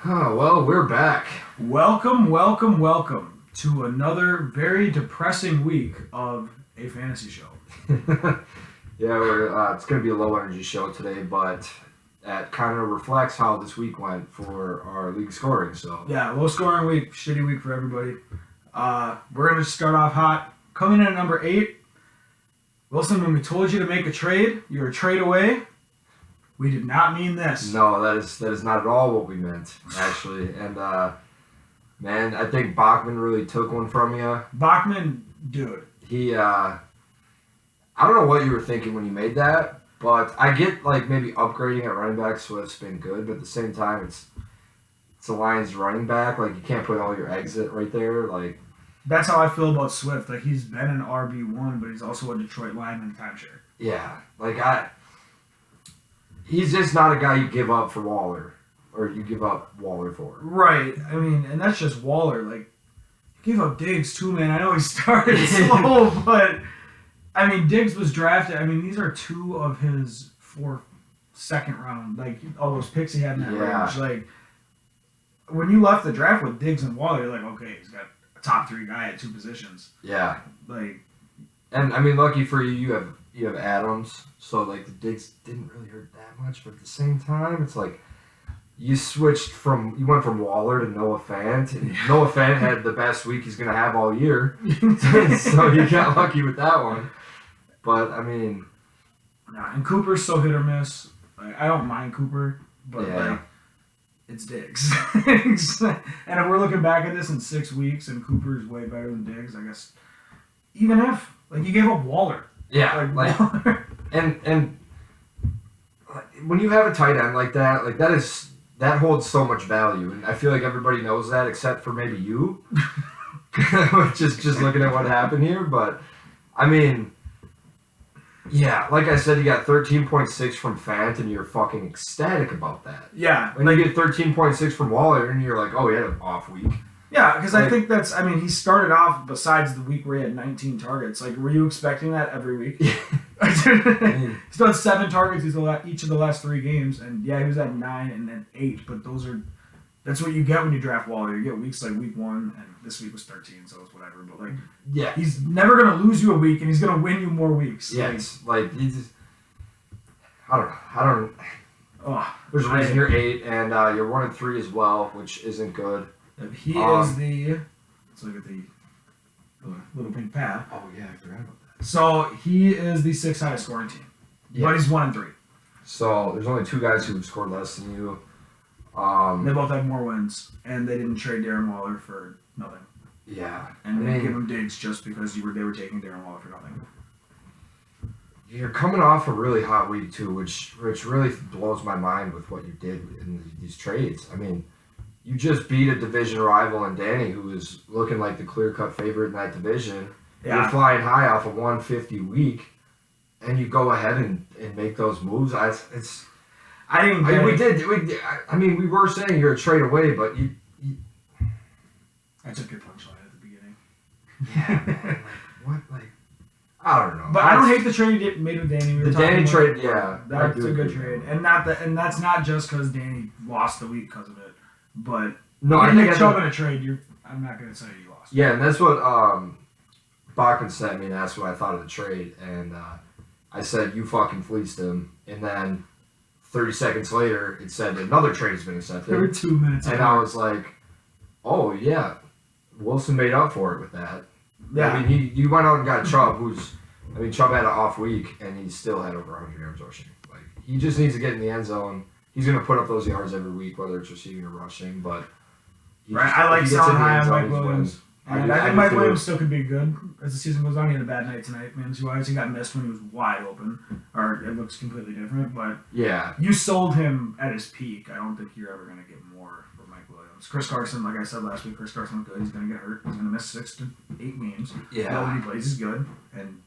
Oh, well, we're back. Welcome to another very depressing week of a fantasy show. It's going to be a low energy show today, but that kind of reflects how this week went for our league scoring. So yeah, low scoring week, shitty week for everybody. We're going to start off hot. Coming in at number 8, Wilson, when we told you to make a trade, you're a trade away. We did not mean this. No, that is not at all what we meant, actually. And, man, I think Bachman really took one from you. Bachman, dude. He, I don't know what you were thinking when you made that, but I get, maybe upgrading at running back, Swift's been good, but at the same time, it's the Lions running back. You can't put all your eggs right there. That's how I feel about Swift. He's been an RB1, but he's also a Detroit lineman timeshare. Yeah. He's just not a guy you give up for Waller, or you give up Waller for. Right. I mean, and that's just Waller. You gave up Diggs too, man. I know he started slow, but I mean, Diggs was drafted. I mean, these are 2 of his 4 second round. All those picks he had in that range. When you left the draft with Diggs and Waller, you're like, okay, he's got a top 3 guy at 2 positions. Yeah. And I mean, lucky for you, you have Adams. So, the Diggs didn't really hurt that much, but at the same time, it's you went from Waller to Noah Fant, and Noah Fant had the best week he's going to have all year, so you got lucky with that one. But, I mean... Nah, and Cooper's so hit or miss. I don't mind Cooper, but, it's Diggs. And if we're looking back at this in 6 weeks and Cooper's way better than Diggs, I guess, even if, you gave up Waller. Yeah, Waller. And when you have a tight end like that, that holds so much value, and I feel like everybody knows that except for maybe you, just looking at what happened here. But I mean, yeah, like I said, you got 13.6 from Fant, and you're fucking ecstatic about that. Yeah, when you get 13.6 from Waller, and you're like, oh, he had an off week. Yeah, because I think that's, he started off, besides the week where he had 19 targets. Were you expecting that every week? He's done 7 targets each of the last 3 games, and yeah, he was at 9 and then 8, but that's what you get when you draft Waller. You get weeks like week 1, and this week was 13, so it's whatever, but he's never going to lose you a week, and he's going to win you more weeks. Yeah, he just, I don't there's a reason you're 8, and you're 1-3 as well, which isn't good. He is the... Let's look at the little pink pad. Oh, yeah, I forgot about that. So, he is the 6th highest scoring team. Yeah. But he's 1-3. So, there's only 2 guys who have scored less than you. They both have more wins, and they didn't trade Darren Waller for nothing. Yeah. And they give him Diggs just because they were taking Darren Waller for nothing. You're coming off a really hot week, too, which really blows my mind with what you did in these trades. I mean... You just beat a division rival in Danny, who is looking like the clear-cut favorite in that division. Yeah. You're flying high off a 150 week, and you go ahead and make those moves. We were saying you're a trade away, but you I took your punchline at the beginning. Yeah, man, what? I don't know. But I don't hate the trade you made with Danny. The Danny trade, yeah. That's a good trade. And that's not just because Danny lost the week because of it. But no, I think Chubb in a trade, I'm not going to say you lost. Yeah, and that's what Bachman sent me and asked what I thought of the trade. And I said, you fucking fleeced him. And then 30 seconds later, it said another trade has been accepted. There were 2 minutes. And I was like, oh, yeah. Wilson made up for it with that. Yeah. I mean, he went out and got Chubb, Chubb had an off week, and he still had over 100 yards rushing. He just needs to get in the end zone. He's going to put up those yards every week, whether it's receiving or rushing, but... I like selling high on Mike Williams. And I think Mike Williams still could be good as the season goes on. He had a bad night tonight, fantasy-wise. He got missed when he was wide open, or it looks completely different, but... Yeah. You sold him at his peak. I don't think you're ever going to get more from Mike Williams. Chris Carson, like I said last week, Chris Carson was good. He's going to get hurt. He's going to miss 6 to 8 games. Yeah. When he plays, he's good. And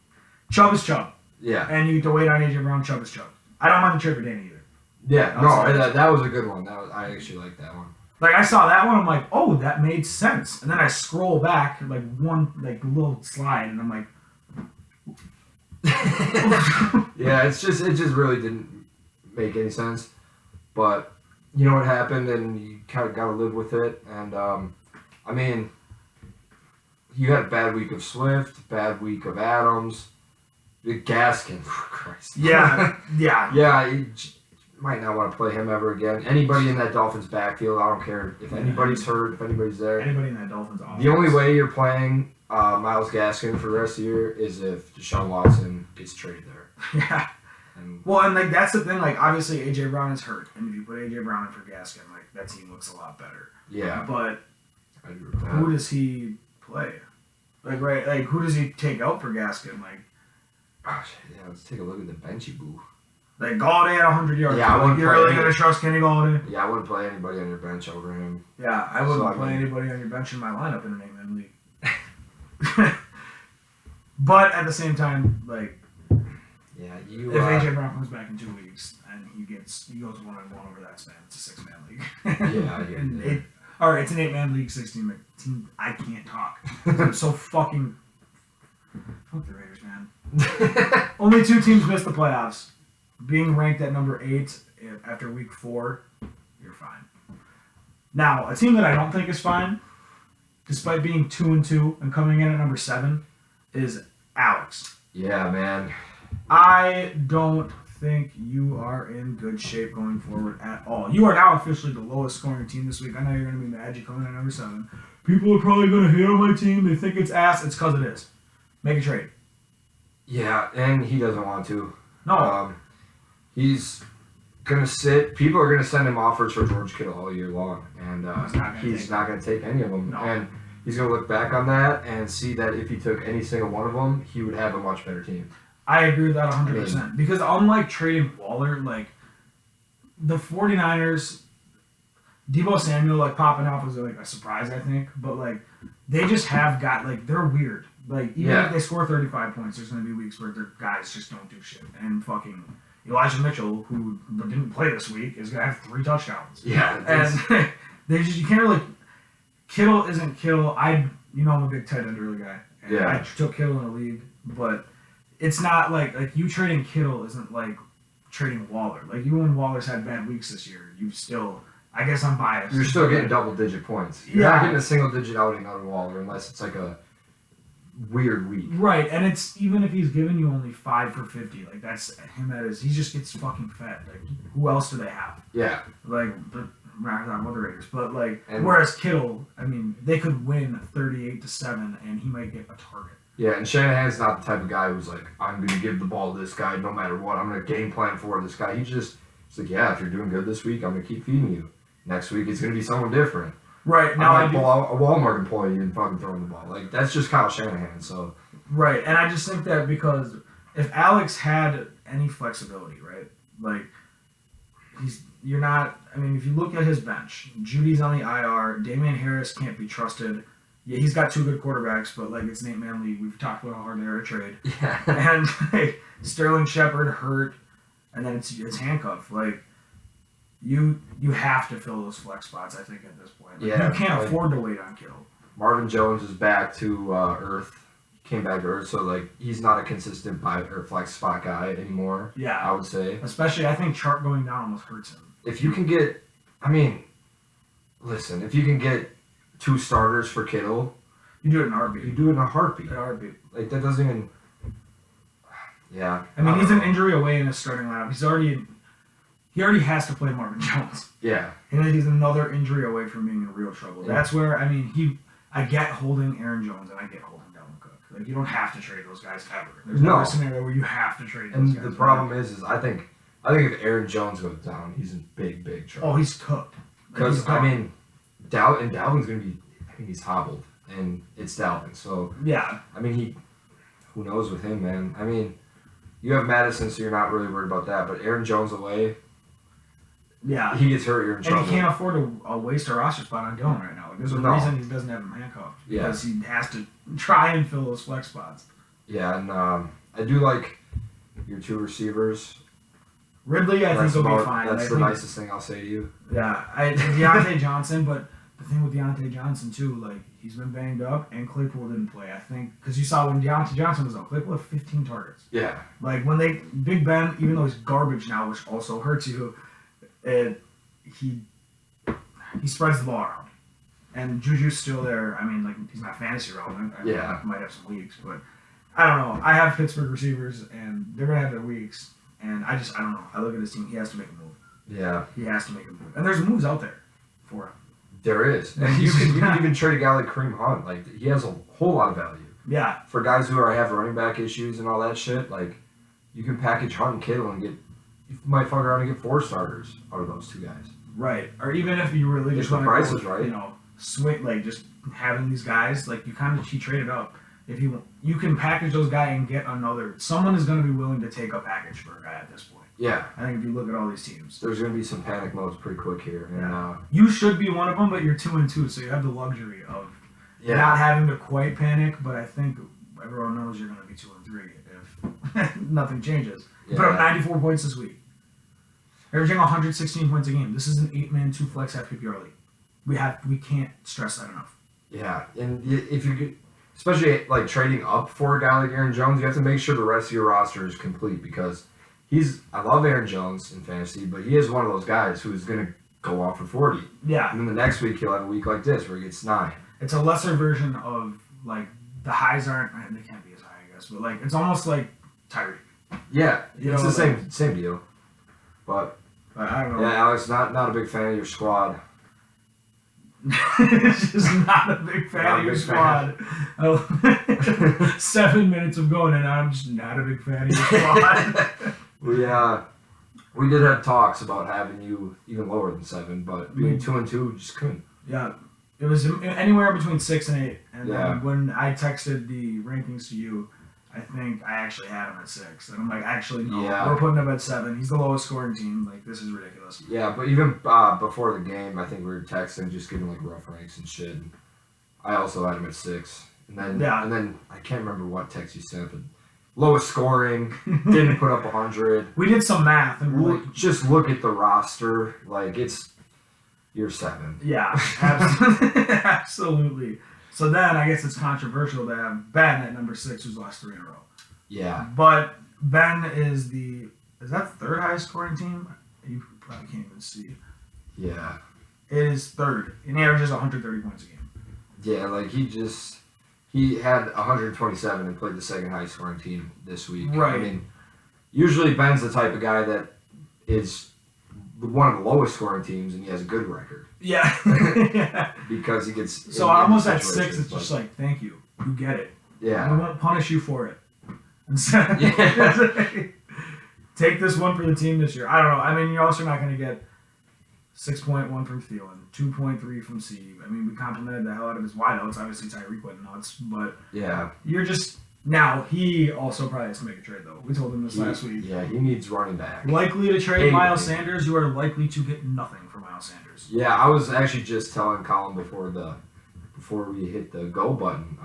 Chubb is Chubb. Yeah. And you get to wait on A.J. Brown, Chubb is Chubb. I don't mind the trade for Danny either. Yeah, that was a good one. I actually like that one. I saw that one, I'm like, oh, that made sense. And then I scroll back, one little slide, and I'm like... Yeah, it just really didn't make any sense. But you know what happened, and you kind of got to live with it. And I mean, you had a bad week of Swift, bad week of Adams, Gaskin. Christ. Yeah. Yeah. You might not want to play him ever again. Anybody in that Dolphins backfield, I don't care if anybody's hurt, if anybody's there. Anybody in that Dolphins offense. The only way you're playing Myles Gaskin for the rest of the year is if Deshaun Watson gets traded there. Yeah. Well, and like that's the thing. Like obviously AJ Brown is hurt, and if you put AJ Brown in for Gaskin, like that team looks a lot better. Yeah. But I agree with that. who does he play? Like right, like who does he take out for Gaskin? Like, gosh, yeah. Let's take a look at the benchy boo. Like Galladay at 100 yards. Yeah, I wouldn't you're play really any- gonna trust Kenny Galladay? Yeah, I wouldn't play anybody on your bench over him. Yeah, I wouldn't So, I play mean- anybody on your bench in my lineup in an 8-man league. But at the same time, like Yeah, you. if AJ Brown comes back in 2 weeks and he goes 1-1 over that span, it's a 6-man league. Yeah, I get And that. all right, it's an 8-man league, 16-man team. I can't talk. I'm so fucking fuck the Raiders, man. Only 2 teams missed the playoffs. Being ranked at number 8 after week 4, you're fine. Now, a team that I don't think is fine, despite being 2-2 and coming in at number 7, is Alex. Yeah, man. I don't think you are in good shape going forward at all. You are now officially the lowest scoring team this week. I know you're going to be mad you come in at number 7. People are probably going to hate on my team. They think it's ass. It's because it is. Make a trade. Yeah, and he doesn't want to. No. He's gonna sit. People are gonna send him offers for George Kittle all year long, and he's not gonna take any of them. No. And he's gonna look back on that and see that if he took any single one of them, he would have a much better team. I agree with that 100%. Because unlike trading Waller, like, the 49ers, Deebo Samuel, like, popping off was, like, a surprise, I think. But, like, they just have got, like, they're weird. Like, even if they score 35 points, there's going to be weeks where their guys just don't do shit. And fucking Elijah Mitchell, who didn't play this week, is going to have 3 touchdowns. Yeah. And they just, you can't really, Kittle isn't Kittle. I'm a big tight end early guy. And Yeah. I took Kittle in the league, but it's not like you trading Kittle isn't like trading Waller. Like, even when Waller's had bad weeks this year, you still, I guess I'm biased. You're still getting double-digit points. You're not getting a single-digit outing out of Waller unless it's like a weird week. Right, and it's even if he's giving you only 5 for 50, like that's him at his. He just gets fucking fed. Like, who else do they have? Yeah. Like, we're not talking about the Raiders, but like, And- whereas Kittle, I mean, they could win 38-7, and he might get a target. Yeah, and Shanahan's not the type of guy who's like, I'm going to give the ball to this guy no matter what. I'm going to game plan for this guy. He's like, yeah, if you're doing good this week, I'm going to keep feeding you. Next week, it's going to be someone different. Right now, I might pull out a Walmart employee and fucking throw him the ball. Like, that's just Kyle Shanahan. So right, and I just think that because if Alex had any flexibility, right, like you're not. I mean, if you look at his bench, Judy's on the IR. Damian Harris can't be trusted. Yeah, he's got 2 good quarterbacks, but like it's an 8-man league. We've talked about how hard they are to trade. yeah, And like Sterling Shepard hurt, and then it's handcuffed. Like you have to fill those flex spots. I think at this point, like, Yeah, you can't like- afford to wait on Kittle. Marvin Jones is back to earth. Came back to earth, so like he's not a consistent buy or flex spot guy anymore. I Yeah, would say especially I think Chart going down almost hurts him. if you can get, I mean, listen, if you can get 2 starters for Kittle, You do it in a you heartbeat. do it in a heartbeat. In a heartbeat. Like that doesn't even. Yeah. I mean, he's don't an know. injury away in his starting lineup. He already has to play Marvin Jones. Yeah. And then he's another injury away from being in real trouble. Yeah. That's where, I mean, I get holding Aaron Jones and I get holding Dalvin Cook. Like, you don't have to trade those guys ever. There's No. never a scenario where you have to trade those And guys. the problem is I think if Aaron Jones goes down, he's in big trouble. Oh, he's cooked. Like, Because he's I done. mean, Dalvin's gonna be. I think he's hobbled, and it's Dalvin. So Yeah. I mean, who knows with him, man. I mean, you have Madison, so you're not really worried about that. But Aaron Jones away, Yeah. he gets hurt, you're in And trouble. he can't afford to waste a roster spot on Dillon right now. Like, there's a No. reason he doesn't have him handcuffed. Yeah. Because he has to try and fill those flex spots. Yeah, and I do like your 2 receivers. Ridley, I think, will be fine. That's I the think- nicest thing I'll say to you. Yeah, Deontay Johnson, but the thing with Deontay Johnson too, like he's been banged up, and Claypool didn't play. I think because you saw when Deontay Johnson was out, Claypool had 15 targets. Yeah. Like when Big Ben, even though he's garbage now, which also hurts you, he spreads the ball around. And Juju's still there. I mean, like, he's not fantasy relevant. I might have some weeks, but I don't know. I have Pittsburgh receivers, and they're going to have their weeks. And I don't know. I look at this team. He has to make a move. Yeah. He has to make a move. And there's moves out there for him. There is. And you can even trade a guy like Kareem Hunt. Like, he has a whole lot of value. Yeah. For guys who have running back issues and all that shit, like, you can package Hunt and Kittle and you might fuck around and get 4 starters out of those 2 guys. Right. Or even if you really just want to price is right. You know, swing, like, just having these guys, like, he traded up. If you can package those guys and get another. Someone is going to be willing to take a package for a guy at this point. Yeah. I think if you look at all these teams. There's going to be some panic modes pretty quick here. And, you should be one of them, but you're 2-2, so you have the luxury of not having to quite panic, but I think everyone knows you're going to be 2-3 if nothing changes. You put up 94 points this week. Averaging 116 points a game. This is an 8-man, 2-flex FPPR league. We can't stress that enough. Yeah, and if you get, especially like trading up for a guy like Aaron Jones, you have to make sure the rest of your roster is complete because I love Aaron Jones in fantasy, but he is one of those guys who is going to go off for 40. Yeah. And then the next week he'll have a week like this where he gets 9. It's a lesser version of, like, the highs aren't, they can't be as high, I guess, but, like, it's almost like Tyreek. Yeah, it's the same deal. But I don't know. Yeah, Alex, not a big fan of your squad. Just not a big fan of your squad. 7 minutes of going, and I'm just not a big fan of your squad. We did have talks about having you even lower than 7, but being 2-2, just couldn't. Yeah, it was anywhere between 6 and 8. And then when I texted the rankings to you, I think I actually had him at 6. And I'm like, actually, no, we're putting him at 7. He's the lowest scoring team. Like, this is ridiculous. Yeah, but even before the game, I think we were texting, just giving, like, rough ranks and shit. And I also had him at 6. And then I can't remember what text you sent, but lowest scoring, didn't put up 100. We did some math, and we're like, just look at the roster. Like, you're 7. Yeah, absolutely. So then I guess it's controversial to have Ben at number 6, who's lost 3 in a row. Yeah. But Ben is that third highest scoring team? You probably can't even see. Yeah. It is third, and he averages 130 points a game. Yeah, like he had 127 and played the second highest scoring team this week. Right. I mean, usually Ben's the type of guy that is one of the lowest scoring teams and he has a good record. Yeah. Yeah. Because he gets... So almost at 6, it's just like, thank you. You get it. Yeah. We won't punish you for it. Take this one for the team this year. I don't know. I mean, you're also not going to get 6.1 from Thielen, 2.3 from C. I mean, we complimented the hell out of his wideouts. Obviously, Tyreek went nuts, but you're just... Now, he also probably has to make a trade, though. We told him this last week. Yeah, he needs running back. Likely to trade Miles Sanders. You are likely to get nothing for Miles Sanders. Yeah, I was actually just telling Colin before we hit the go button.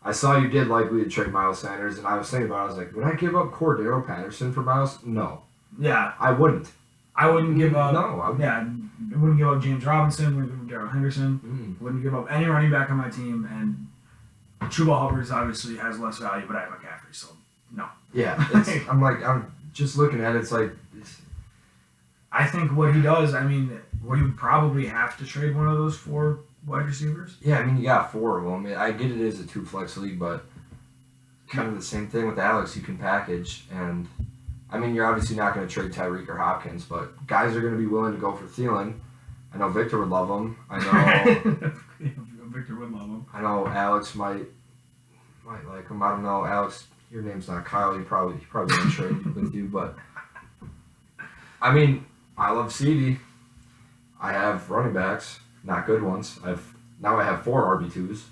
I saw you did likely to trade Miles Sanders, and I was thinking about it. I was like, would I give up Cordero Patterson for Miles? No. Yeah. I wouldn't. I wouldn't give up... No. I wouldn't give up James Robinson. Wouldn't give up Darrell Henderson. Wouldn't give up any running back on my team, and... Chuba Hubbard obviously has less value, but I have McCaffrey, so no. Yeah, I'm just looking at it, it's like... I think what he does, I mean, you probably have to trade one of those 4 wide receivers. Yeah, I mean, you got 4 of them. I get it is a 2-flex league, but kind of the same thing with Alex. You can package, and I mean, you're obviously not going to trade Tyreek or Hopkins, but guys are going to be willing to go for Thielen. I know Victor would love him. I know... Victor would love him. I know Alex might like him. I don't know, Alex. Your name's not Kyle. He probably won't trade with you, but I mean, I love CD. I have running backs, not good ones. I have 4 RB2s.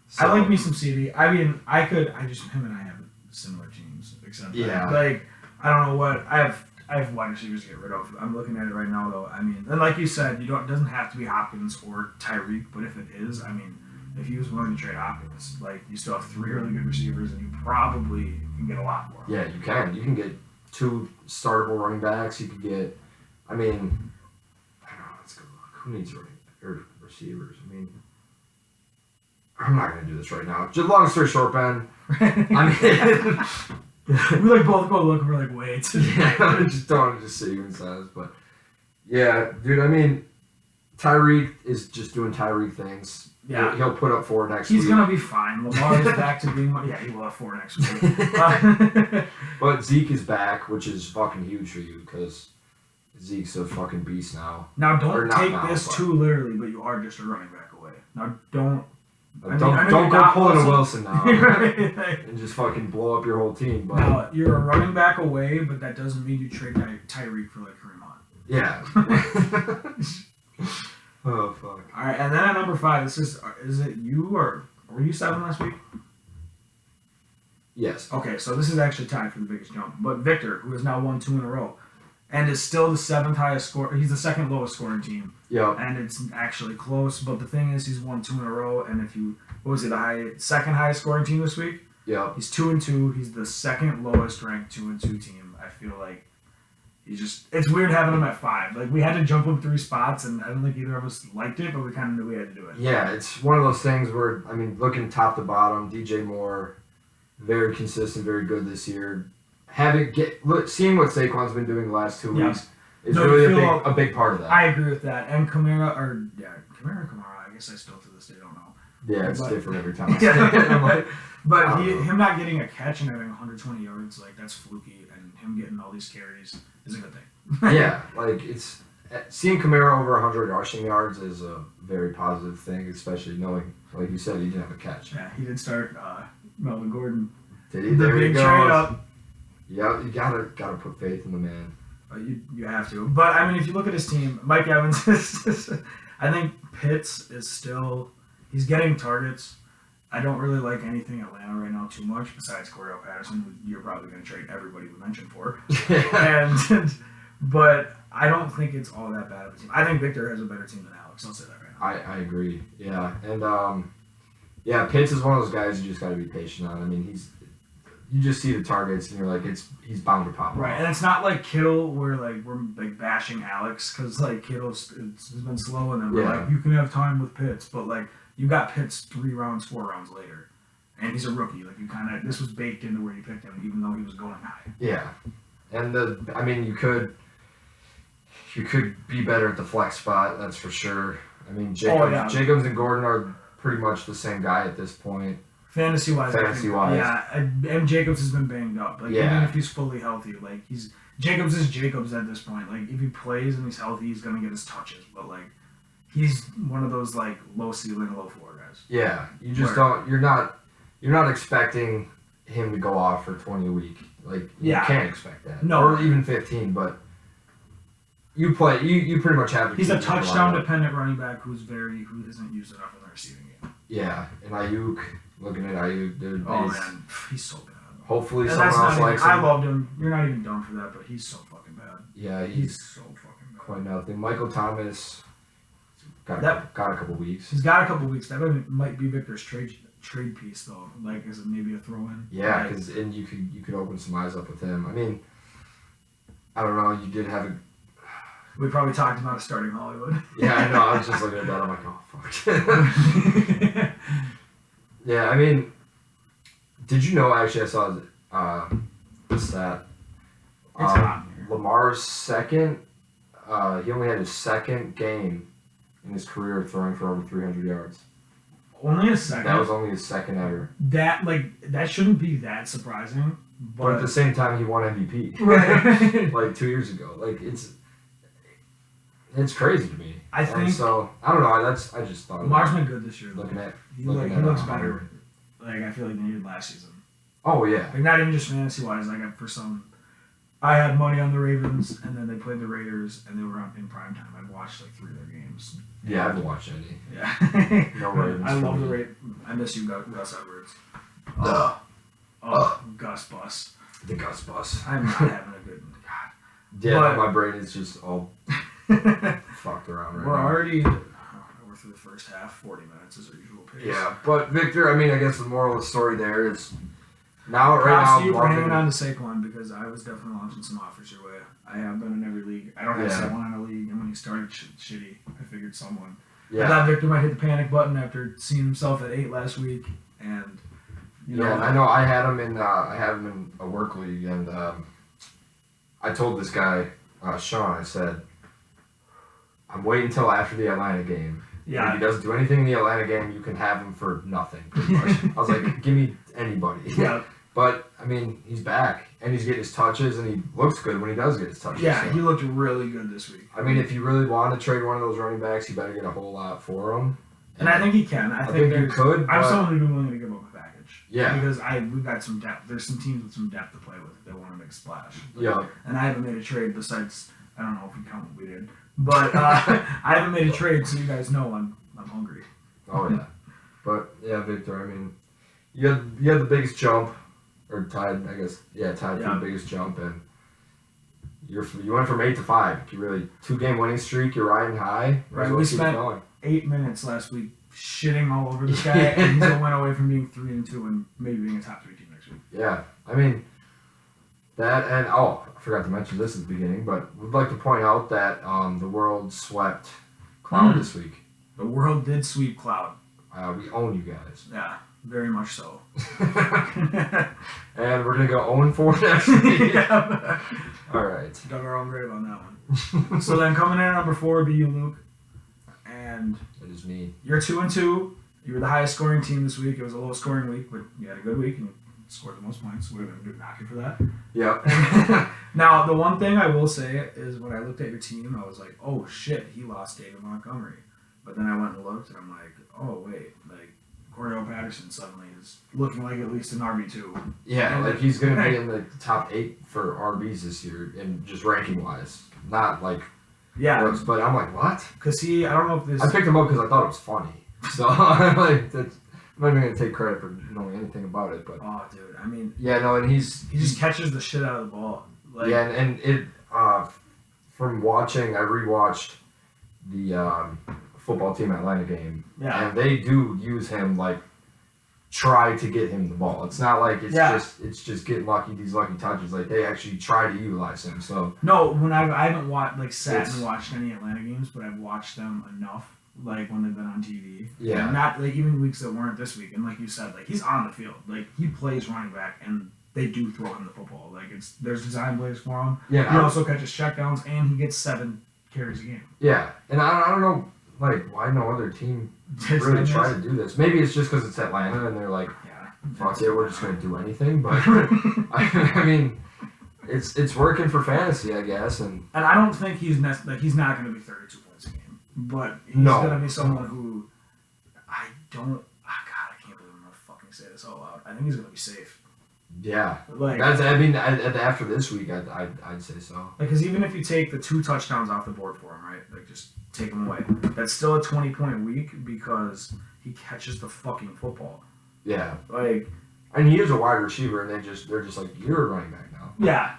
So. I like me some CD. I mean, him and I have similar teams, except like I don't know what I have wide receivers to get rid of. I'm looking at it right now, though. I mean, and like you said, it doesn't have to be Hopkins or Tyreek, but if it is, I mean, if he was willing to trade Hopkins, like, you still have 3 really good receivers, and you probably can get a lot more. Yeah, you can. You can get 2 startable running backs. You could get, I mean, I don't know. Let's go look. Who needs receivers? I mean, I'm not going to do this right now. Just long story short, Ben. I mean... We both go look and we're like, wait. Yeah, I just don't want to just sit here and say this, but Yeah, dude. I mean, Tyreek is just doing Tyreek things. Yeah. He'll put up 4 next week. He's going to be fine. Lamar is back to being... Yeah, he will have 4 next week. But Zeke is back, which is fucking huge for you because Zeke's a fucking beast now. Now, don't take this too literally, but you are just a running back away. Now, don't go pulling a Wilson now right. and just fucking blow up your whole team. But now, you're a running back away, but that doesn't mean you trade Tyreek for like Kareem Hunt. Yeah. Oh fuck. All right, and then at number 5, is it you or were you 7 last week? Yes. Okay, so this is actually tied for the biggest jump. But Victor, who has now won 2 in a row, and is still the 7th highest score. He's the 2nd lowest scoring team. Yeah. And it's actually close. But the thing is, he's won 2 in a row. And if you, what was he, the second highest scoring team this week? Yeah. He's 2-2. He's the 2nd lowest ranked 2-2 team. I feel like it's weird having him at 5. Like, we had to jump him 3 spots, and I don't think either of us liked it, but we kind of knew we had to do it. Yeah, it's one of those things where, I mean, looking top to bottom, DJ Moore, very consistent, very good this year. Seeing what Saquon's been doing the last 2 weeks is really a big part of that. I agree with that. And Kamara, I guess I still to this day don't know. Yeah, it's different every time I say it. I'm like, but him not getting a catch and having 120 yards, like, that's fluky, and him getting all these carries is a good thing. Yeah, like, it's seeing Kamara over 100 rushing yards is a very positive thing, especially knowing, like you said, he didn't have a catch. Yeah, he did start Melvin Gordon. Did he? The big trade up. Yeah, you gotta put faith in the man. You have to. But, I mean, if you look at his team, Mike Evans is... I think Pitts is still... He's getting targets. I don't really like anything Atlanta right now too much, besides Cordell Patterson, who you're probably going to trade everybody we mentioned for. But I don't think it's all that bad of a team. I think Victor has a better team than Alex. I'll say that right now. I agree. Yeah. And, Pitts is one of those guys you just got to be patient on. I mean, you just see the targets and you're like, he's bound to pop. Right, and it's not like Kittle where like we're like bashing Alex because like Kittle's been slow and then we're like you can have time with Pitts, but like you got Pitts 3 rounds, 4 rounds later, and he's a rookie. Like this was baked into where you picked him, even though he was going high. Yeah, and you could be better at the flex spot. That's for sure. I mean, Jacobs and Gordon are pretty much the same guy at this point. Fantasy wise. Yeah, and Jacobs has been banged up. Like even if he's fully healthy, like Jacobs is Jacobs at this point. Like if he plays and he's healthy, he's gonna get his touches. But like he's one of those like low ceiling, low floor guys. Yeah, you just don't. You're not expecting him to go off for 20 a week. Like you can't expect that. No, or even 15. But you play. You pretty much have. He's a touchdown dependent running back who isn't used enough in the receiving game. Yeah, and Ayuk. Looking at Ayuk, dude. Oh, man. He's so bad. Hopefully someone else likes him. I loved him. You're not even dumb for that, but he's so fucking bad. Yeah, he's so fucking bad. Quite nothing. Michael Thomas got a couple weeks. He's got a couple weeks. That might be Victor's trade piece, though. Like, is it maybe a throw-in? Yeah, because you could open some eyes up with him. I mean, I don't know. You did have a... We probably talked about it starting Hollywood. Yeah, I know. I was just looking at that. I'm like, oh, fuck. Yeah, I mean, did you know, actually, I saw the stat. Lamar's second, he only had his second game in his career throwing for over 300 yards. Only a second? That was only his second ever. That shouldn't be that surprising. But at the same time, he won MVP. Right. Like 2 years ago. Like, it's crazy to me. I think so. I don't know. I just thought Lamar's been good this year. He looks better. Like I feel like than he did last season. Oh yeah. Like not even just fantasy wise. Like I had money on the Ravens, and then they played the Raiders, and they were up in prime time. I've watched like 3 of their games. Yeah, I haven't watched any. Yeah. No Ravens. I love the Ravens. I miss you, Gus Edwards. Gus Bus. The Gus Bus. I'm not having a good. God. Yeah, my brain is just all fucked around right now. We're already through the first half. 40 minutes is our usual pace. Yeah, but Victor, I mean, I guess the moral of the story there is now Props to you for hanging on to Saquon because I was definitely launching some offers your way. I have been in every league. I don't have someone in a league, and when he started shitty, I figured someone. Yeah. I thought Victor might hit the panic button after seeing himself at 8 last week, and I know I had him in a work league, and I told this guy Sean, I said, I'm waiting until after the Atlanta game. Yeah. If he doesn't do anything in the Atlanta game, you can have him for nothing, pretty much. I was like, give me anybody. Yeah. But, I mean, he's back, and he's getting his touches, and he looks good when he does get his touches. Yeah, so. he looked really good this week. I mean, if you really want to trade one of those running backs, you better get a whole lot for him. And I think he can. I think you could. I'm someone who'd be willing to give up a package. Yeah. Because we've got some depth. There's some teams with some depth to play with if they want to make a splash. Yeah. And I haven't made a trade besides, I don't know if we count what we did. But I haven't made a trade, so you guys know I'm hungry. Oh, yeah. But, yeah, Victor, I mean, you had the biggest jump, or tied, I guess, tied for the biggest jump, and you went from 8 to 5. You really 2-game winning streak. You're riding high. Right. We spent 8 minutes last week shitting all over this guy, and he still went away from being 3-2 and maybe being a top 3 team next week. Yeah, I mean that, and I forgot to mention this at the beginning, but we'd like to point out that the world swept Cloud this week. The world did sweep Cloud. We own you guys. Yeah, very much so. And we're gonna go 0-4 next week. Yeah. All right. Dug our own grave on that one. So then coming in at number 4 would be you, Luke. And it is me. You're 2-2. You were the highest scoring team this week. It was a low scoring week, but you had a good week and you scored the most points. We're going to knock you for that. Yep. Now, the one thing I will say is when I looked at your team, I was like, oh shit, he lost David Montgomery. But then I went and looked and I'm like, oh wait, like Cordell Patterson suddenly is looking like at least an RB2. Yeah, like he's going to be in the top 8 for RBs this year, and just ranking wise. Not like works, but I'm like, what? Because I don't know if this... I picked him up because I thought it was funny. So I'm like, I'm not even going to take credit for knowing anything about it. But oh, dude, I mean... Yeah, no, and he just catches the shit out of the ball. Like, yeah, and it, from watching, I rewatched the football team Atlanta game. Yeah. And they do use him, like, try to get him the ball. It's not like it's just getting these lucky touches. Like, they actually try to utilize him. So no, when I haven't sat and watched any Atlanta games, but I've watched them enough, like when they've been on TV. Yeah. And not like even weeks that weren't this week. And like you said, like he's on the field. Like he plays running back, and they do throw him the football. Like there's design plays for him. Yeah. He also catches checkdowns, and he gets 7 carries a game. Yeah, and I don't know, like why no other team really try to do this. Maybe it's just because it's Atlanta and they're like, fuck it, we're just going to do anything. But I mean, it's working for fantasy, I guess. And I don't think he's not going to be 32 points a game, but he's going to be someone who I can't believe I'm going to fucking say this out loud. I think he's going to be safe. Yeah, like after this week, I'd say so. Like, because even if you take the 2 touchdowns off the board for him, right? Like, just take them away. That's still a 20-point week because he catches the fucking football. Yeah, like, and he is a wide receiver, and they're just like, you're a running back now. Yeah,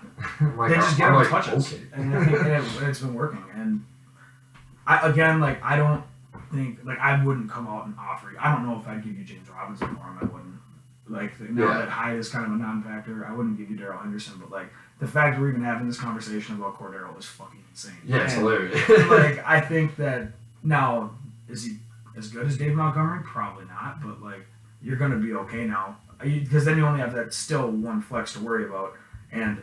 like, they just get him touches, okay. and I think it's been working. And I don't think I wouldn't come out and offer you. I don't know if I'd give you James Robinson for him. I wouldn't. Like, now that Hyde is kind of a non-factor, I wouldn't give you Darrell Henderson, but, like, the fact we're even having this conversation about Cordero is fucking insane. Yeah, it's hilarious. Like, I think that, now, is he as good as Dave Montgomery? Probably not, but, like, you're going to be okay now. Because then you only have that still one flex to worry about, and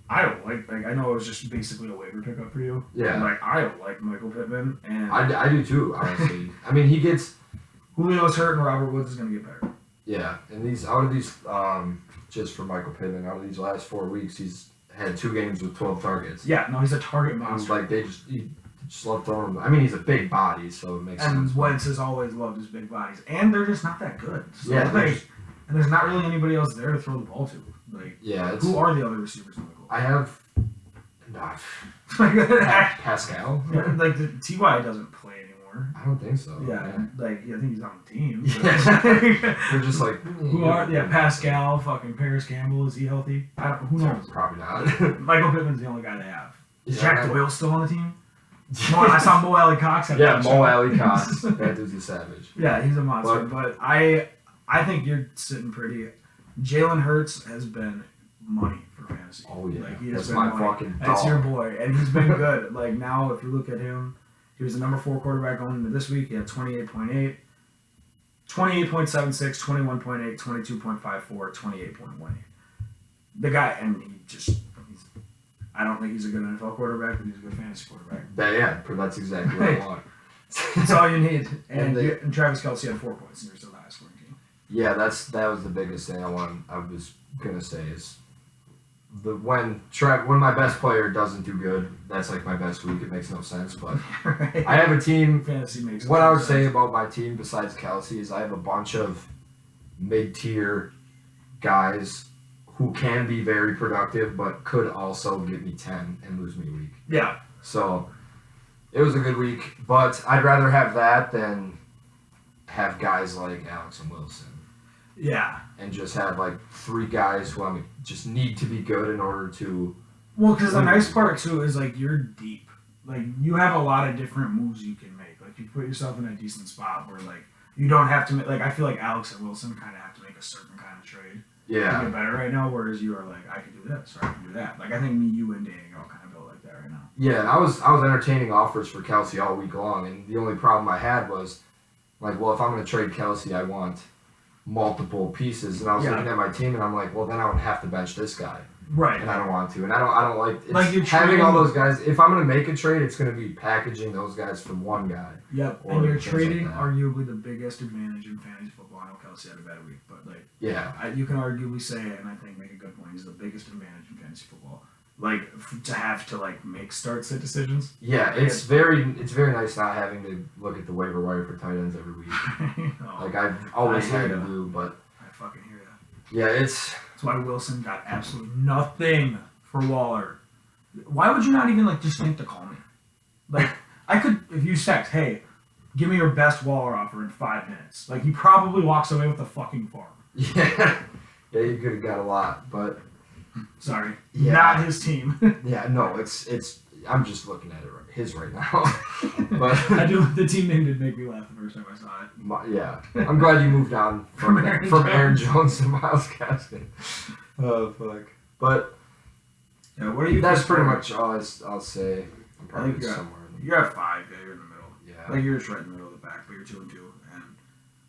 I don't like, I know it was just basically a waiver pickup for you. Yeah. Like, I don't like Michael Pittman, and... I do too, honestly. I mean, he gets... Julio's hurt, and Robert Woods is going to get better. Yeah, and out of these, just for Michael Pittman, out of these last 4 weeks, he's had 2 games with 12 targets. Yeah, no, he's a target monster. Like, he just love throwing him. I mean, he's a big body, so it makes sense. And Wentz has always loved his big bodies, and they're just not that good. So yeah, and there's not really anybody else there to throw the ball to. Like, who are the other receivers in the goal? I have Pascal. Yeah, like T.Y. doesn't play anymore. I don't think so. Yeah. Like I think he's on the team. They're just like Pascal, fucking Paris Campbell, is he healthy? Who knows? Probably not. Michael Pittman's the only guy they have. Is Jack Doyle still on the team? I saw Mo Alley Cox. Mo Alley Cox. That dude's a savage. Yeah, he's a monster. But I think you're sitting pretty. Jalen Hurts has been money for fantasy. Oh yeah, like, that's my fucking dog. That's your boy, and he's been good. Like now, if you look at him, he was the number 4 quarterback going into this week. He had 28.8, 28.76, 21.8, 22.54, 28.18. The guy, and I don't think he's a good NFL quarterback, but he's a good fantasy quarterback. That's exactly what I want. That's all you need. And Travis Kelce had 4 points, and you're still the highest scoring team. Yeah, that was the biggest thing I was gonna say is when my best player doesn't do good, that's like my best week. It makes no sense, but Right. I have a team. Fantasy makes What I would sense. say about my team besides Kelce is I have a bunch of mid-tier guys who can be very productive, but could also get me 10 and lose me a week. Yeah. So it was a good week, but I'd rather have that than have guys like Alex and Wilson. Yeah. And just have like 3 guys who just need to be good in order to. Well, because the nice part too is like you're deep. Like you have a lot of different moves you can make. Like you put yourself in a decent spot where like you don't have to make. Like I feel like Alex and Wilson kind of have to make a certain kind of trade to get better right now. Whereas you are like I can do this or I can do that. Like I think me, you, and Danny are all kind of built like that right now. Yeah, and I was entertaining offers for Kelce all week long, and the only problem I had was like, well, if I'm going to trade Kelce, I want multiple pieces, and I was looking at my team, and I'm like, well, then I would have to bench this guy, right? And I don't want to, and I don't like it's like you're having all those guys. If I'm going to make a trade, it's going to be packaging those guys for one guy. Yep, and you're trading arguably the biggest advantage in fantasy football. I know Kelce had a bad week, but like, you can arguably say, and I think make a good point. He's the biggest advantage in fantasy football. Like to have to like make start-sit decisions. Yeah, it's very nice not having to look at the waiver wire for tight ends every week. Like I've always had to do, but I fucking hear that. Yeah, that's why Wilson got absolutely nothing for Waller. Why would you not even like just think to call me? Like I could, if you text, hey, give me your best Waller offer in 5 minutes. Like he probably walks away with a fucking farm. Yeah, you could have got a lot, but. Sorry, not his team. Yeah, no, it's. I'm just looking at his right now. But the team name did make me laugh the first time I saw it. Yeah, I'm glad you moved on from Aaron Jones to Myles Gaskin. Oh fuck! But what are you? That's pretty much all I'll say. I'm probably somewhere. You're at 5. Yeah, you're in the middle. Yeah, like you're just right in the middle of the pack, but you're 2-2, and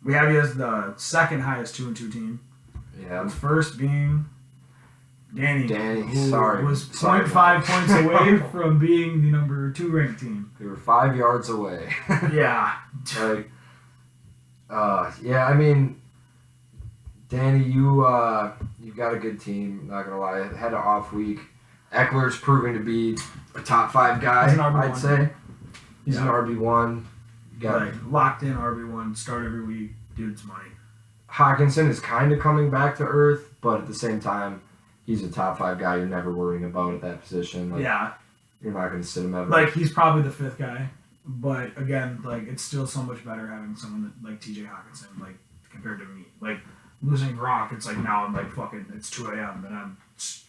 we have you as the second highest 2-2 team. Yeah. The first being. Danny, sorry. was 0.5 points away from being the number 2 ranked team. They were 5 yards away. Yeah. Like, I mean, Danny, you got a good team. Not gonna lie, had an off week. Eckler's proving to be a top 5 guy. I'd say he's an RB1. Got locked in RB1. Start every week. Dude's money. Hawkinson is kind of coming back to earth, but at the same time. He's a top 5 guy you're never worrying about at that position. Like, you're not going to sit him ever. Like, he's probably the 5th guy. But, again, like, it's still so much better having someone that, like TJ Hawkinson, like, compared to me. Like, losing Gronk, it's like now I'm like, fucking, it's 2 a.m. and I'm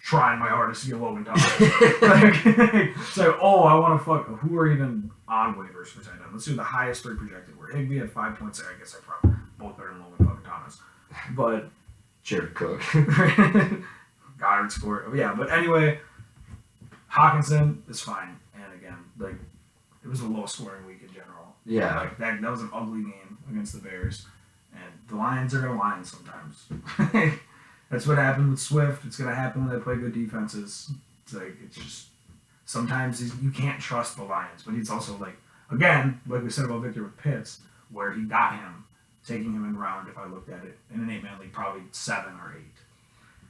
trying my hardest to get Logan Thomas. It's like, oh, I want to who are even on waivers for tight end? Let's do the highest 3 projected. Where Higbee had 5 points there. I guess I probably both better than Logan fucking Thomas. But. Jared Cook. Goddard scored. Yeah, but anyway, Hawkinson is fine. And again, like, it was a low-scoring week in general. Yeah. Like, that was an ugly game against the Bears. And the Lions are going to line sometimes. That's what happened with Swift. It's going to happen when they play good defenses. It's like, it's just, sometimes you can't trust the Lions. But he's also, like, again, like we said about Victor with Pitts, where he got him, taking him in round, if I looked at it, in an 8-man league, probably 7 or 8.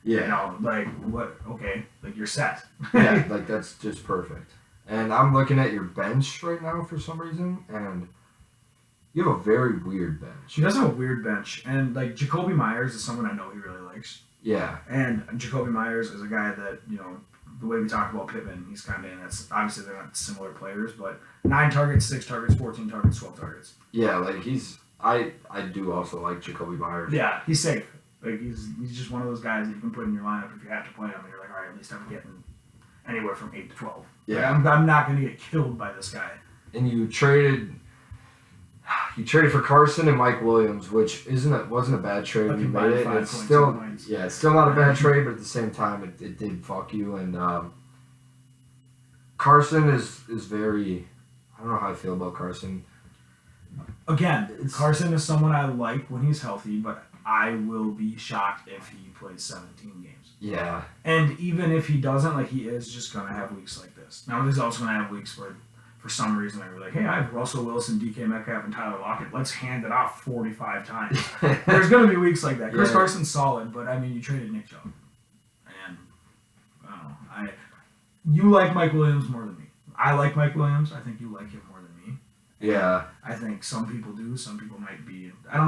Yeah. You know, like, what? Okay, like, you're set. Yeah, like, that's just perfect. And I'm looking at your bench right now for some reason, and you have a very weird bench. He does have a weird bench, and, like, Jacoby Myers is someone I know he really likes. Yeah. And Jacoby Myers is a guy that, you know, the way we talk about Pittman, he's kind of in. That's obviously they're not similar players, but 9 targets, 6 targets, 14 targets, 12 targets. Yeah, like, I do also like Jacoby Myers. Yeah, he's safe. Like, he's just one of those guys that you can put in your lineup if you have to play him, and you're like, all right, at least I'm getting anywhere from 8 to 12. Yeah. Like, I'm not going to get killed by this guy. And you traded for Carson and Mike Williams, which wasn't a bad trade when you made it. It's still not a bad trade, but at the same time, it did fuck you. And Carson is very. I don't know how I feel about Carson. Again, Carson is someone I like when he's healthy, but I will be shocked if he plays 17 games. Yeah. And even if he doesn't, like, he is just going to have weeks like this. Now, he's also going to have weeks where, for some reason, they're like, hey, I have Russell Wilson, DK Metcalf, and Tyler Lockett. Let's hand it off 45 times. There's going to be weeks like that. Chris Carson's solid, but, I mean, you traded Nick Chubb. And, I don't know. You like Mike Williams more than me. I like Mike Williams. I think you like him more than me. Yeah. I think some people do. Some people might be. I don't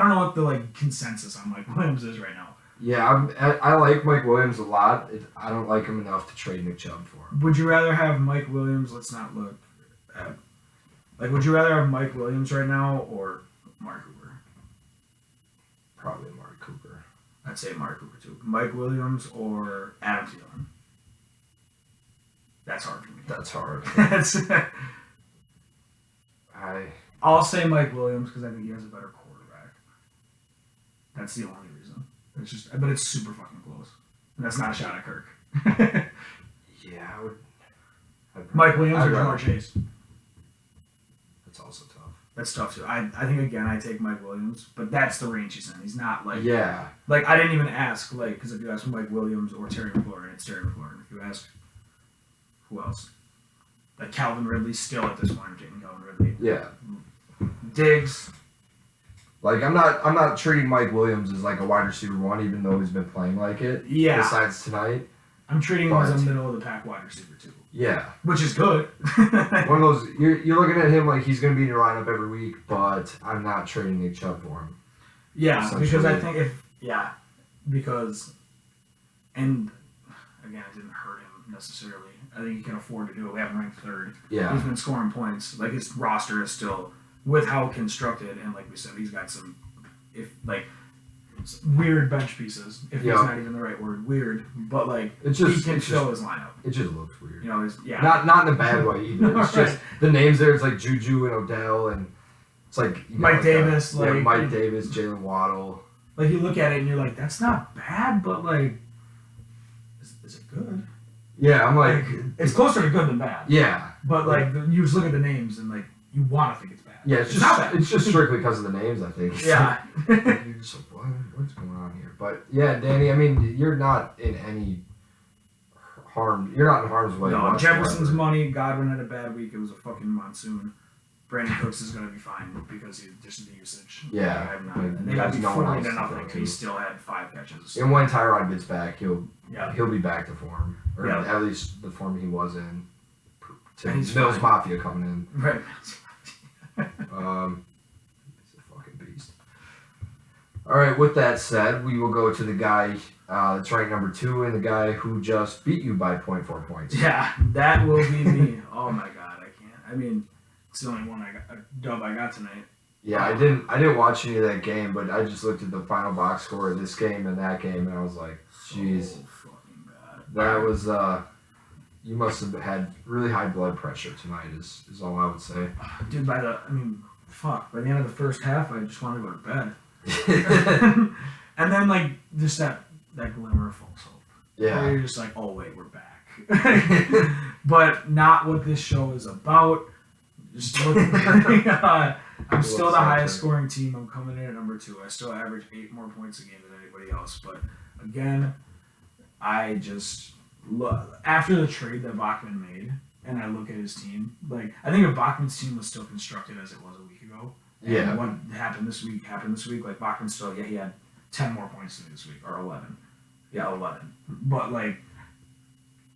know what the like consensus on Mike Williams is right now. Yeah, I like Mike Williams a lot. I don't like him enough to trade Nick Chubb for him. Would you rather have Mike Williams? Let's not look at. Like, would you rather have Mike Williams right now or Mark Cooper? Probably Mark Cooper. I'd say Mark Cooper too. Mike Williams or Adam Thielen? That's hard for me. That's hard. I'll say Mike Williams because I think he has a better quarterback. That's the only reason. But it's super fucking close. And that's not a shot at Kirk. Yeah, Mike Williams or Jamar Chase? That's also tough. That's tough too. I think again I take Mike Williams, but that's the range he's in. He's not like Like I didn't even ask because if you ask Mike Williams or Terry McLaurin, it's Terry McLaurin. If you ask who else, like Calvin Ridley, still at this point I'm taking Calvin Ridley. Yeah. Diggs. Like I'm not treating Mike Williams as like a wide receiver one, even though he's been playing like it. Yeah. Besides tonight. I'm treating him as a middle of the pack wide receiver too. Yeah. Which is good. One of those you're looking at him like he's gonna be in your lineup every week, but I'm not trading Nick Chubb for him. Yeah, because I think and again it didn't hurt him necessarily. I think he can afford to do it. We have him ranked third. Yeah. He's been scoring points. Like his roster is still with how constructed and like we said, he's got some weird bench pieces, if it's not even the right word, weird, but like he can fill his lineup. It just looks weird. You know, not in a bad way either. It's just the names there. It's like Juju and Odell, and it's like Mike Davis, Mike Davis, Jalen Waddle. Like you look at it and you're like, that's not bad, but like, is it good? Yeah, I'm like it's closer to good than bad. Yeah, but like you just look at the names and like you want to think it's bad. Yeah, it's not bad. It's just strictly because of the names, I think. Yeah. You're just like, what's going on here? But yeah, Danny, I mean, you're not in any harm. You're not in harm's way. No, Jefferson's money. Godwin had a bad week. It was a fucking monsoon. Brandon Cooks is going to be fine because he's just the usage. Yeah. They got to be 40-0. He still had 5 catches. And when Tyrod gets back, he'll be back to form, or at least the form he was in. Mills Mafia coming in. Right. He's a fucking beast. All right. With that said, we will go to the guy that's ranked number 2 and the guy who just beat you by 0.4 points. Yeah, that will be me. Oh my god, I can't. I mean, it's the only dub I got tonight. Yeah, I didn't watch any of that game, but I just looked at the final box score of this game and that game, and I was like, jeez, so fucking bad. That was you must have had really high blood pressure tonight. Is all I would say. Dude, by the end of the first half, I just wanted to go to bed. And then like just that glimmer of false hope. Yeah. Where you're just like, oh wait, we're back. But not what this show is about. Just look. I'm still the highest scoring team. I'm coming in at number 2. I still average 8 more points a game than anybody else. But again, I just look after the trade that Bachman made, and I look at his team. Like I think if Bachman's team was still constructed as it was a week ago, and what happened this week. Like Bachman still, he had 10 more points than this week, or 11. Yeah, 11. But like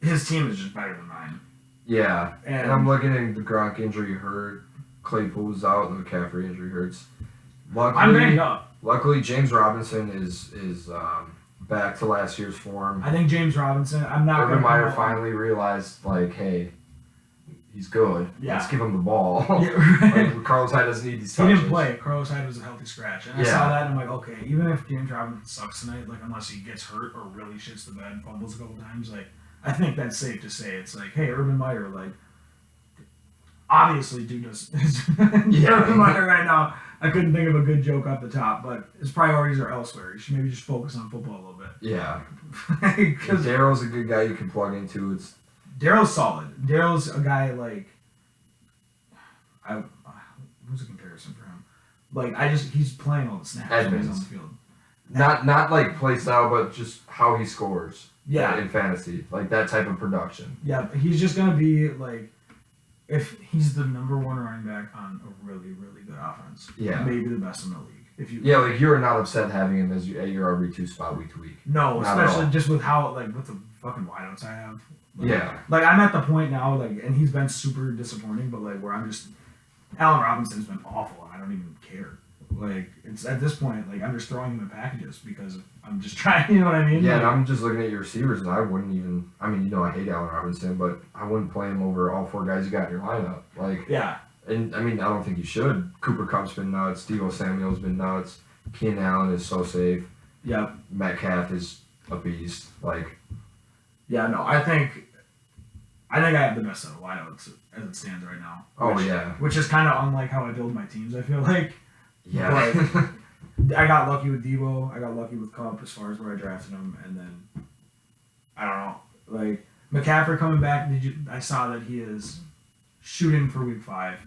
his team is just better than mine. Yeah, and I'm looking at the Gronk injury hurt. Claypool's out, and the McCaffrey injury hurts. I'm banged up. Luckily, James Robinson is back to last year's form. I think James Robinson. I'm not. Urban Meyer finally realized, like, hey, he's good. Yeah. Let's give him the ball. Yeah, right. Like, Carlos Hyde doesn't need these touches. He didn't play. Carlos Hyde was a healthy scratch, and I saw that, and I'm like, okay, even if James Robinson sucks tonight, like unless he gets hurt or really shits the bed and fumbles a couple times, like I think that's safe to say. It's like, hey, Urban Meyer, like. Obviously, dude does. Urban Meyer right now. I couldn't think of a good joke off the top, but his priorities are elsewhere. You should maybe just focus on football a little bit. Yeah. Because Daryl's a good guy you can plug into. Daryl's solid. Daryl's a guy like. Who's a comparison for him? Like he's playing all the snaps when he's on the field. Not like play style, but just how he scores. Yeah. In fantasy, like that type of production. Yeah, he's just gonna be like, if he's the number one running back on a really, really good offense. Yeah. Maybe the best in the league. If you. Yeah, like you're not upset having him as at your RB2 spot week to week. No, Not especially just with how with the fucking wideouts I have. Like, Yeah. Like I'm at the point now, like, and he's been super disappointing, but like where I'm just, Allen Robinson's been awful, and I don't even care. Like it's at this point, like I'm just throwing him in packages because I'm just trying. You know what I mean? Yeah, like, and I'm just looking at your receivers, and I wouldn't even. I mean, I hate Allen Robinson, but I wouldn't play him over all 4 guys you got in your lineup. Like, yeah, and I mean, I don't think you should. Cooper Kupp's been nuts. Deebo Samuel's been nuts. Keenan Allen is so safe. yeah, Metcalf is a beast. Like, yeah. No, I think I have the best set of wideouts as it stands right now. Which is kind of unlike how I build my teams. I feel like. Yeah. But I got lucky with Deebo. I got lucky with Kupp as far as where I drafted him, and then I don't know. Like McCaffrey coming back. I saw that he is shooting for week 5.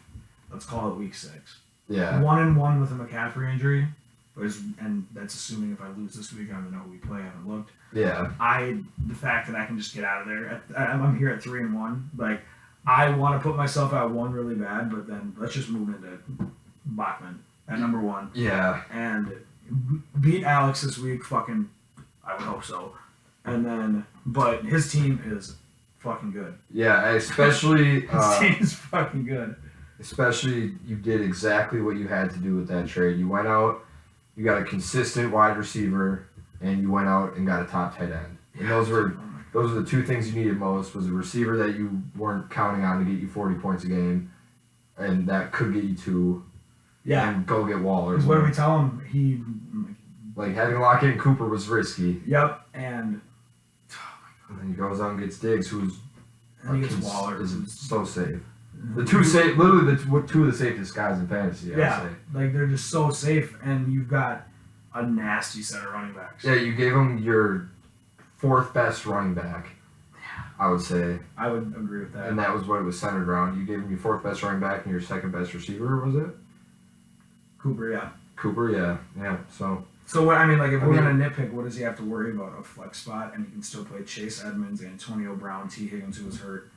Let's call it week 6. Yeah. 1-1 with a McCaffrey injury, and that's assuming if I lose this week, I don't know who we play. I haven't looked. Yeah. The fact that I can just get out of there. I'm here at 3-1. Like I want to put myself at 1 really bad, but then let's just move into Bachman at number 1. Yeah. And beat Alex this week. Fucking, I would hope so. And then, but his team is fucking good. Yeah, especially. His team is fucking good. Especially, you did exactly what you had to do with that trade. You went out, you got a consistent wide receiver, and you went out and got a top tight end. And those were the 2 things you needed most. Was a receiver that you weren't counting on to get you 40 points a game, and that could get you 2. Yeah. And go get Waller. Because what do we tell him? Like having to lock in Cooper was risky. Yep. And then he goes out and gets Diggs, who's he gets Waller. Is so safe. The 2 safe, literally the 2 of the safest guys in fantasy. I would say. Like they're just so safe, and you've got a nasty set of running backs. Yeah, you gave him your 4th best running back. I would say. I would agree with that. And that was what it was centered around. You gave him your 4th best running back and your 2nd best receiver, was it? Cooper, yeah. So what I mean, like if we're gonna nitpick, what does he have to worry about? A flex spot, and he can still play Chase Edmonds, Antonio Brown, T. Higgins, who was hurt.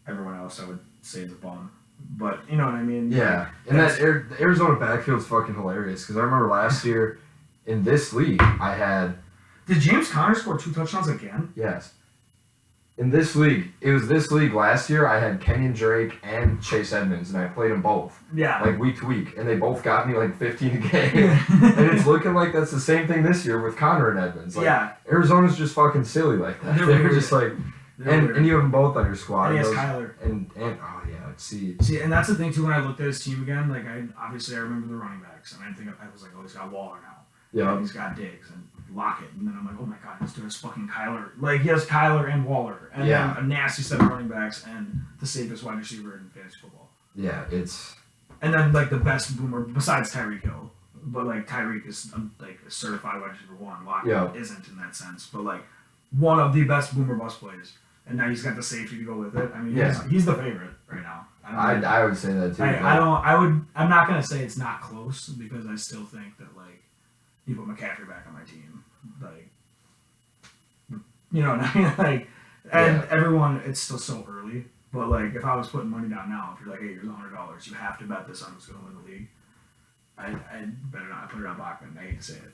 Everyone else, I would say, is a bum. But you know what I mean? Yeah, and the Arizona backfield's fucking hilarious because I remember last year in this league I had. Did James Conner score 2 touchdowns again? Yes. In this league, it was this league last year. I had Kenyon Drake and Chase Edmonds, and I played them both. Yeah. Like week to week, and they both got me like 15 a game. And it's looking like that's the same thing this year with Connor and Edmonds. Like, yeah. Arizona's just fucking silly like that. They're just like, and you have them both on your squad. And he has Kyler. And oh yeah, see, and that's the thing too. When I looked at his team again, like I remember the running backs, and I was like, oh, he's got Waller now. Yeah. And he's got Diggs and Lockett, and then I'm like, oh my god, this dude has fucking Kyler. Like he has Kyler and Waller, and then a nasty set of running backs and the safest wide receiver in fantasy football. Yeah, it's. And then like the best boomer besides Tyreek Hill, but like Tyreek is like a certified wide receiver 1. Lockett isn't in that sense, but like one of the best boomer bust plays. And now he's got the safety to go with it. I mean, he's the favorite right now. I would say that too. I'm not gonna say it's not close because I still think that like you put McCaffrey back on my team, like you know what I mean, like and everyone. It's still so early, but like if I was putting money down now, if you're like, hey, here's $100, you have to bet this on who's gonna win the league. I'd better not put it on Bachman. I hate to say it.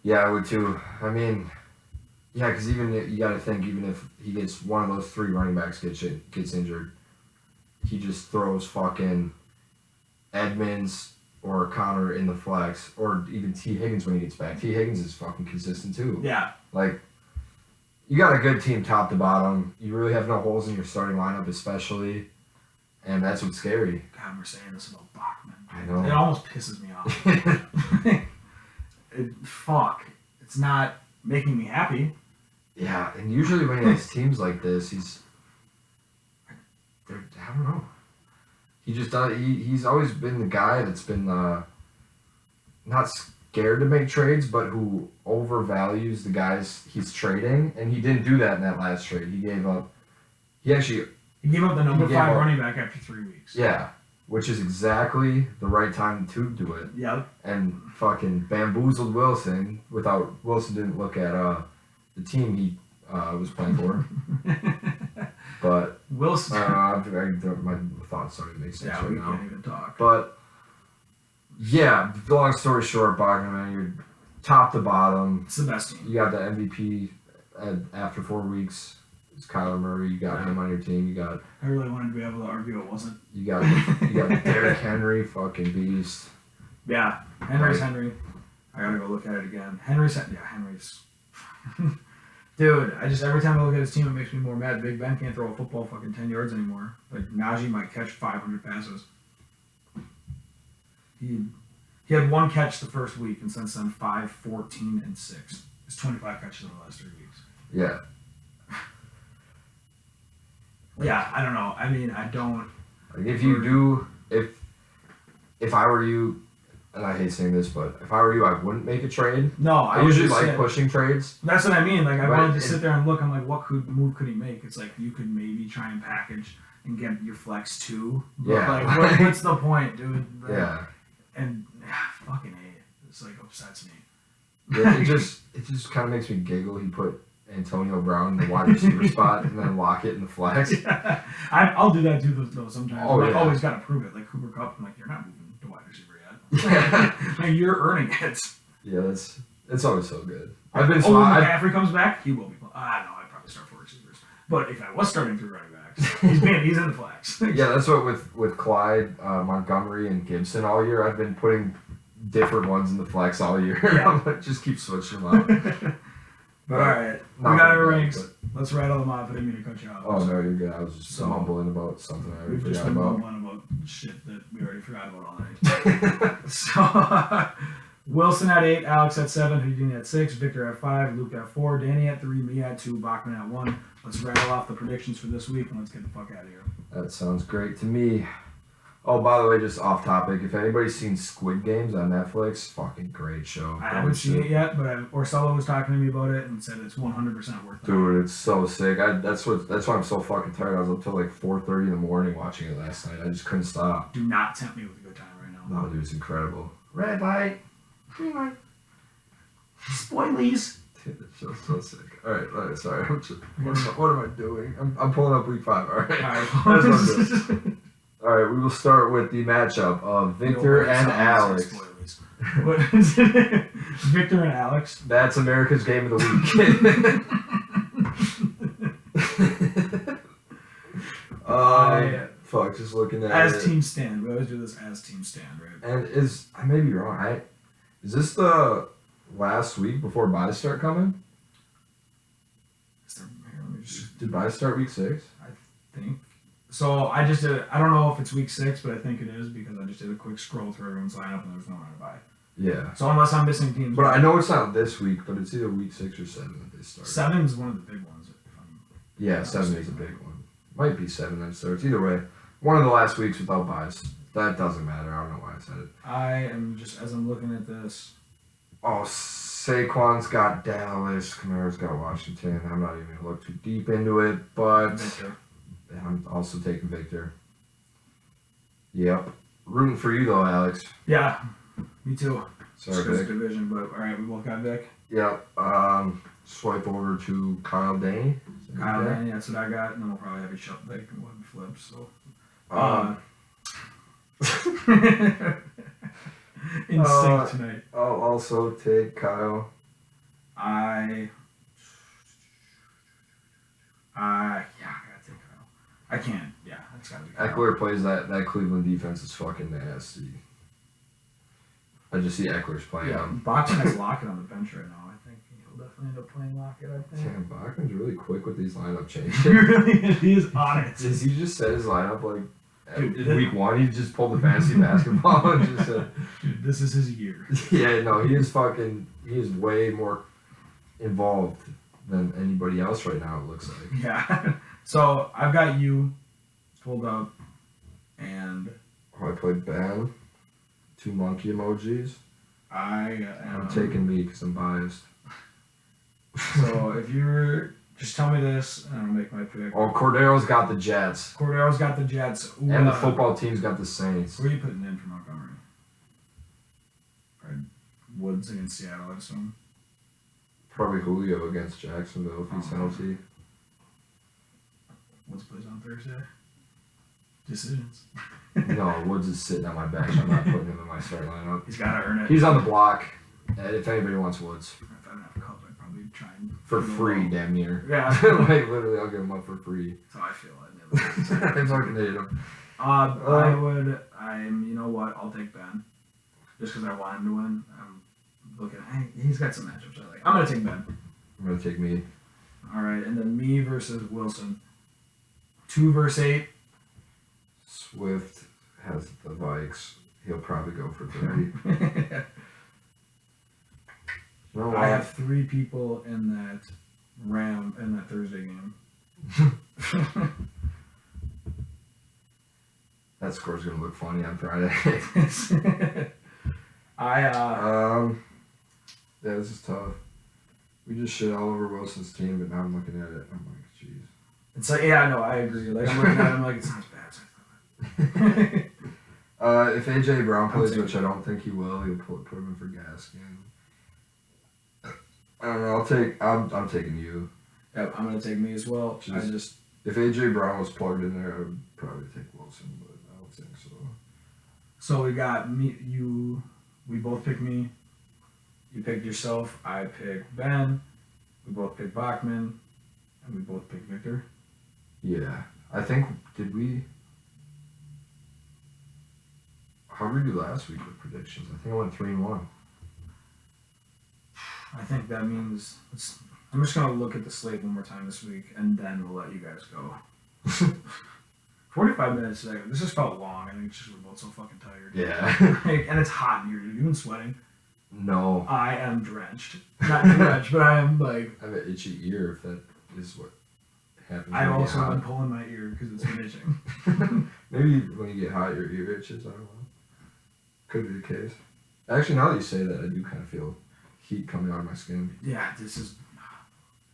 Yeah, I would too. I mean. Yeah, because even you got to think, even if he gets one of those 3 running backs gets injured, he just throws fucking Edmonds or Connor in the flex, or even T. Higgins when he gets back. T. Higgins is fucking consistent too. Yeah. Like, you got a good team top to bottom. You really have no holes in your starting lineup, especially, and that's what's scary. God, we're saying this about Bachman. I know. It almost pisses me off. Fuck. It's not making me happy. Yeah, and usually when he has teams like this, I don't know. He just does. He's always been the guy that's been not scared to make trades, but who overvalues the guys he's trading, and he didn't do that in that last trade. He gave up. He gave up the number 5 running back after 3 weeks. Yeah, which is exactly the right time to do it. Yep. And fucking bamboozled Wilson Wilson didn't look at the team he was playing for. But Wilson. my thoughts don't even make sense yeah, right we now. can't even talk. But yeah, long story short, Bachman, you're top to bottom. It's the best team. You got the MVP after 4 weeks. It's Kyler Murray. You got him on your team. You got. I really wanted to be able to argue it wasn't. You got Derrick Henry, fucking beast. Yeah, Henry's Henry. I gotta go look at it again. Henry's. Dude, every time I look at his team, it makes me more mad. Big Ben can't throw a football fucking 10 yards anymore. Like Najee might catch 500 passes. He had 1 catch the first week, and since then 5, 14, and 6. It's 25 catches in the last 3 weeks. Yeah. Yeah, I don't know. I mean, I don't. Like if I were you, and I hate saying this, but if I were you, I wouldn't make a trade. No, I usually like pushing trades. That's what I mean. Like, I wanted to sit there and look. I'm like, what move could he make? It's like, you could maybe try and package and get your flex too. But yeah. Like, what's the point, dude? Like, yeah. And fucking A. It's like upsets me. Yeah, it just kind of makes me giggle. He put Antonio Brown in the wide receiver spot and then Lockett in the flex. Yeah. I'll do that too though sometimes. Oh, I yeah. always got to prove it. Like Cooper Kupp, I'm like, you're not moving to wide receiver yet. Yeah. Like, you're earning it. Yeah, it's always so good. I've been when McCaffrey comes back, he will be. No, I'd probably start 4 receivers. But if I was starting 3 running backs, he's in the flex. Yeah, that's what with Clyde, Montgomery, and Gibson all year. I've been putting different ones in the flex all year. Yeah. Just keep switching them out. But all right, we got our ranks. Let's rattle them off. I didn't mean to cut you off. Oh no, you're good. I was just mumbling about something I already We've just forgot been about. mumbling about shit that we already forgot about all night. So Wilson at 8, Alex at 7, Houdini at 6, Victor at 5, Luke at 4, Danny at 3, me at 2, Bachman at 1. Let's rattle off the predictions for this week and let's get the fuck out of here. That sounds great to me. Oh, by the way, just off topic, if anybody's seen Squid Games on Netflix, fucking great show. I haven't seen it yet, but Orsello was talking to me about it and said it's 100% worth it. Dude, it's so sick. That's why I'm so fucking tired. I was up till like 4:30 in the morning watching it last night. I just couldn't stop. Do not tempt me with a good time right now. No, dude, it's incredible. Red light. Green light. Spoilies. Dude, it's just so sick. All right, sorry. What am I doing? I'm pulling up week 5. All right. That's not good. All right, we will start with the matchup of Victor and Alex. What is it? Victor and Alex. That's America's Game of the Week. Fuck, just looking at as it. team stand. We always do this as team stand, right? And I may be wrong. Is this the last week before buys start coming? Did buys start week 6? I think. So I just did. I don't know if it's week 6, but I think it is because I just did a quick scroll through everyone's lineup and there's no one to buy. Yeah. So unless I'm missing teams. But I know it's not this week, but it's either week 6 or 7 that they start. 7 is one of the big ones. Yeah, 7 is a big one. Might be 7 that starts. Either way, one of the last weeks without buys. That doesn't matter. I don't know why I said it. I am just, as I'm looking at this. Oh, Saquon's got Dallas. Kamara's got Washington. I'm not even going to look too deep into it, but Victor. I'm also taking Victor. Yep. Rooting for you, though, Alex. Yeah, me too. Sorry, Vic. Vic. Division, but all right, we both got Vic. Yep. Swipe over to Kyle Dane. Kyle Dane, that's what I got, and then we'll probably have you shut Vic and we'll flip. So. In sync tonight. I'll also take Kyle. Yeah, I gotta take Kyle. I can't. Yeah, that's gotta be Kyle. Eckler plays that Cleveland defense is fucking nasty. I just see Eckler's playing him. Bachman has Lockett on the bench right now. I think he'll definitely end up playing Lockett. I think. Damn, Bachman's really quick with these lineup changes. He is on it. Does he just set his lineup like? Dude, in week 1, he just pulled the fantasy basketball and just said, "Dude, this is his year." Yeah, no, he is way more involved than anybody else right now. It looks like. Yeah. So I've got you pulled up, and I played Ben. 2 monkey emojis. I'm taking me because I'm biased. So if you're Just tell me this, and I'll make my pick. Oh, Cordero's got the Jets. Cordero's got the Jets. Ooh, And the football team's got the Saints. Who are you putting in for Montgomery? Woods against Seattle, I assume. Probably Julio against Jacksonville if he's healthy. Woods plays on Thursday. Decisions. No, Woods is sitting on my bench. I'm not putting him in my start lineup. He's got to earn it. He's on the block. And if anybody wants Woods. If I didn't have a cup, I'd probably try and... For free, damn near. Yeah. Like, literally, I'll give him up for free. That's how I feel. I fucking hate him. You know what? I'll take Ben. Just because I want him to win. I'm looking, hey, he's got some matchups I like. I'm going to take Ben. I'm going to take me. All right, and then me versus Wilson. 2 versus 8. Swift has the Vikes. He'll probably go for 30. No, I have 3 people in that Thursday game. That score's going to look funny on Friday. Yeah, this is tough. We just shit all over Wilson's team, but now I'm looking at it. I'm like, jeez. It's like, yeah, no, I agree. Like, I'm looking at it, I'm like, it's not as bad as I thought. If AJ Brown plays, which I don't think he will, he'll put him in for Gaskin. I don't know. I'm taking you. Yep, I'm gonna take me as well. If AJ Brown was plugged in there, I would probably take Wilson, but I don't think so. So we got me, you. We both picked me. You picked yourself. I picked Ben. We both picked Bachman, and we both picked Victor. Yeah, I think How did we do last week with predictions? I think I went 3-1. I think that means I'm just gonna look at the slate one more time this week, and then we'll let you guys go. 45 minutes. This just felt long. I think it's just we're both so fucking tired. Yeah. And it's hot in here, dude. You've been sweating. No. I am drenched. Not drenched, but I am like. I have an itchy ear. If that is what happens. I've also been pulling my ear because it's been itching. Maybe when you get hot, your ear itches. I don't know. Could be the case. Actually, now that you say that, I do kind of feel heat coming out of my skin. Yeah, this is.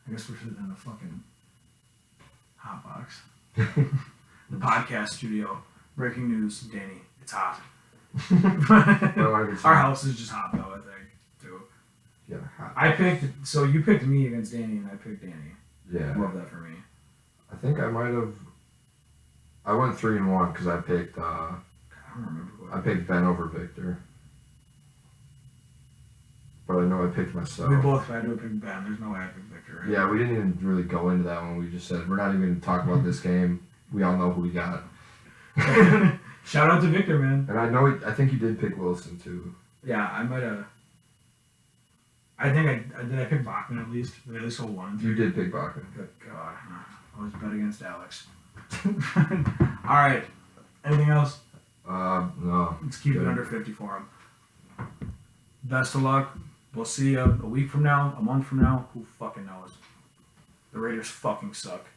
I guess we're sitting in a fucking hot box. The podcast studio. Breaking news, Danny. It's hot. Our house is just hot though, I think, too. Yeah, hot. So you picked me against Danny, and I picked Danny. Yeah. Love that for me. I think I might have. I went 3-1 because I picked. I don't remember what. I picked Ben over Victor. But I know I picked myself. We both had to pick Ben. There's no way I picked Victor. Right? Yeah, we didn't even really go into that one. We just said we're not even going to talk about this game. We all know who we got. Shout out to Victor, man. And I think you did pick Wilson too. Yeah, I might have. I think did I pick Bachman at least? Did I at least hold 1 and 3? You did pick Bachman. Good God. I always bet against Alex. All right. Anything else? No. Let's keep it under 50 for him. Best of luck. We'll see you a week from now, a month from now. Who fucking knows? The Raiders fucking suck.